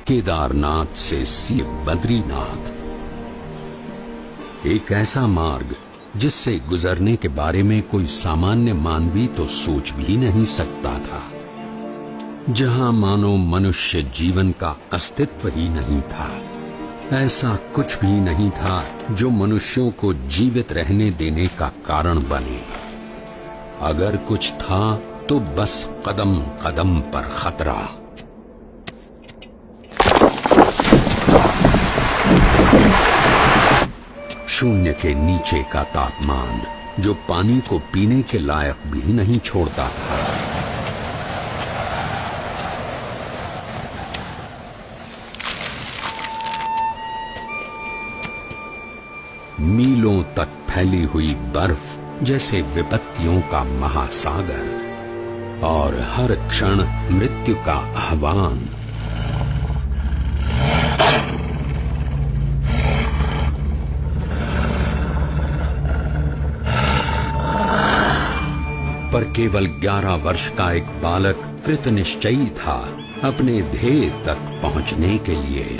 केदारनाथ से सीधे बद्रीनाथ, एक ऐसा मार्ग जिससे गुजरने के बारे में कोई सामान्य मानवी तो सोच भी नहीं सकता था, जहां मानो मनुष्य जीवन का अस्तित्व ही नहीं था। ऐसा कुछ भी नहीं था जो मनुष्यों को जीवित रहने देने का कारण बने। अगर कुछ था तो बस कदम कदम पर खतरा। शून्य के नीचे का तापमान जो पानी को पीने के लायक भी नहीं छोड़ता था। मीलों तक फैली हुई बर्फ जैसे विपत्तियों का महासागर और हर क्षण मृत्यु का आह्वान। पर केवल 11 वर्ष का एक बालक कृत निश्चयी था अपने ध्येय तक पहुंचने के लिए।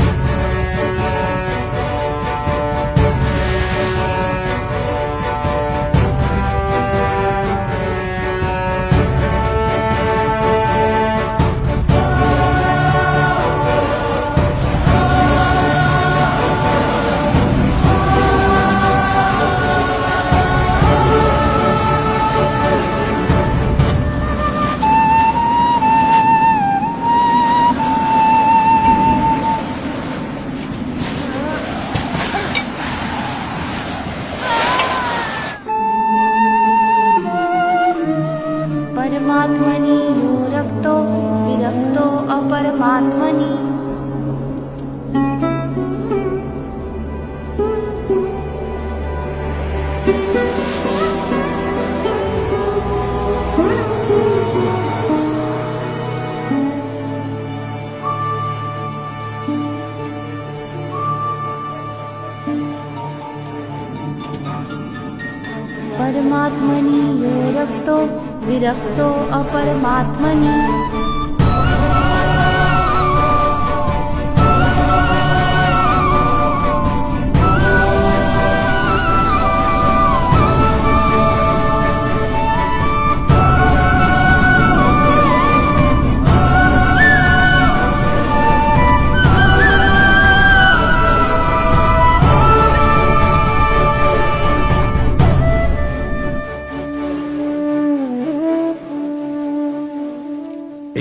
परमात्मनि यो रक्तो विरक्तो अपरमात्मनि। परमात्मनि यो रक्तो विरक्तो अपरमात्मनि।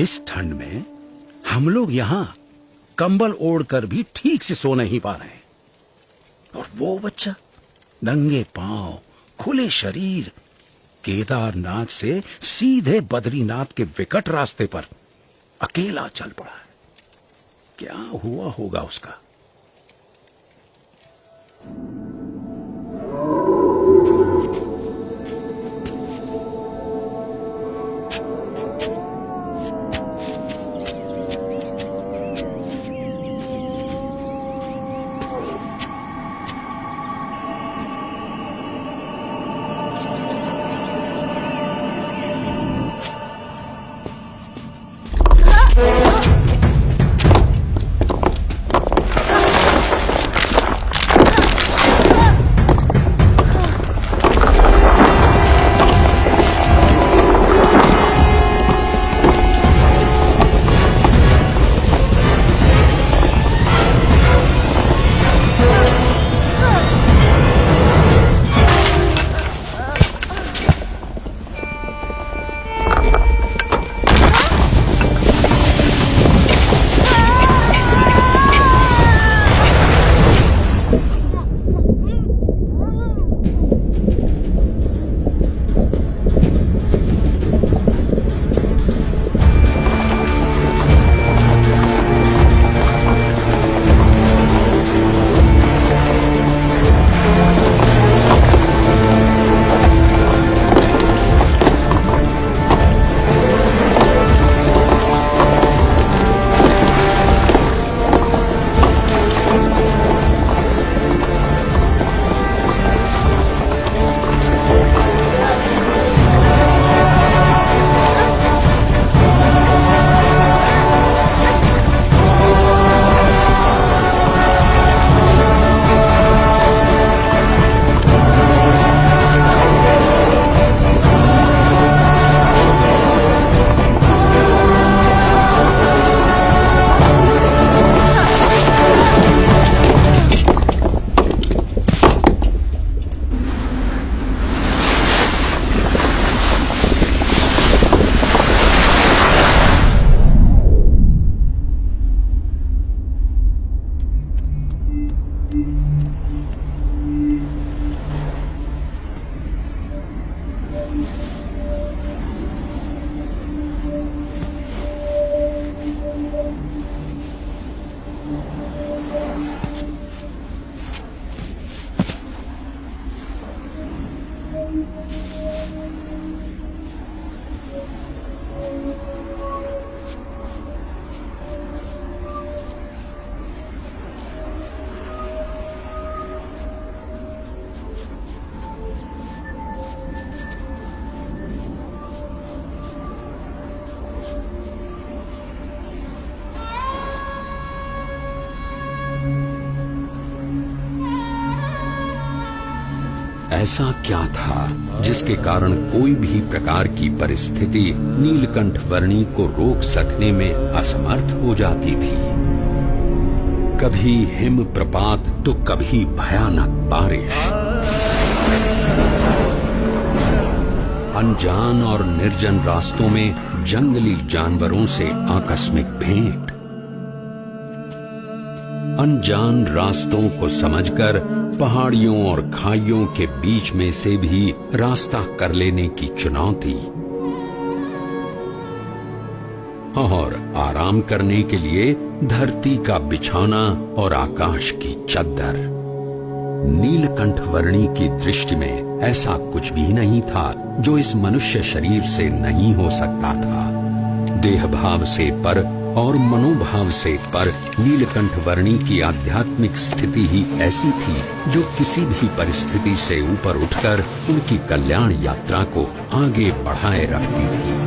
इस ठंड में हम लोग यहाँ कंबल ओढ़कर भी ठीक से सो नहीं पा रहे, और वो बच्चा नंगे पांव खुले शरीर केदारनाथ से सीधे बद्रीनाथ के विकट रास्ते पर अकेला चल पड़ा है। क्या हुआ होगा उसका? ऐसा क्या था जिसके कारण कोई भी प्रकार की परिस्थिति नीलकंठ वर्णी को रोक सकने में असमर्थ हो जाती थी। कभी हिम प्रपात तो कभी भयानक बारिश, अनजान और निर्जन रास्तों में जंगली जानवरों से आकस्मिक भेंट, अनजान रास्तों को समझकर पहाड़ियों और खाइयों के बीच में से भी रास्ता कर लेने की चुनौती, और आराम करने के लिए धरती का बिछौना और आकाश की चद्दर। नीलकंठ वर्णी की दृष्टि में ऐसा कुछ भी नहीं था जो इस मनुष्य शरीर से नहीं हो सकता था। देह भाव से पर और मनोभाव से पर नीलकंठ वर्णी की आध्यात्मिक स्थिति ही ऐसी थी जो किसी भी परिस्थिति से ऊपर उठकर उनकी कल्याण यात्रा को आगे बढ़ाए रखती थी।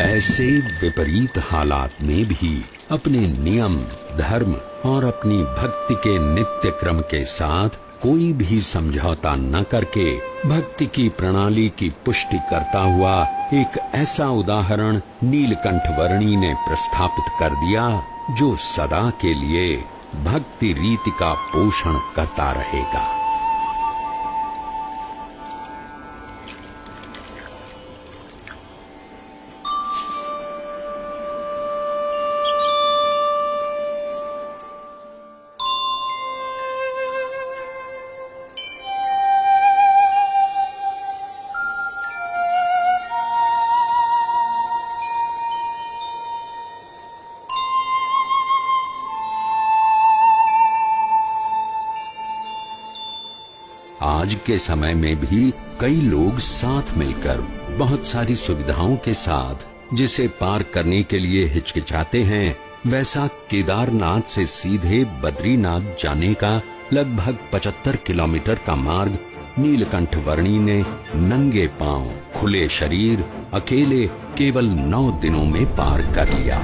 ऐसे विपरीत हालात में भी अपने नियम, धर्म और अपनी भक्ति के नित्य क्रम के साथ कोई भी समझौता न करके भक्ति की प्रणाली की पुष्टि करता हुआ एक ऐसा उदाहरण नीलकंठ वर्णी ने प्रस्थापित कर दिया जो सदा के लिए भक्ति रीति का पोषण करता रहेगा। आज के समय में भी कई लोग साथ मिलकर बहुत सारी सुविधाओं के साथ जिसे पार करने के लिए हिचकिचाते हैं, वैसा केदारनाथ से सीधे बद्रीनाथ जाने का लगभग 75 किलोमीटर का मार्ग नीलकंठ वर्णी ने नंगे पांव, खुले शरीर, अकेले केवल 9 दिनों में पार कर लिया।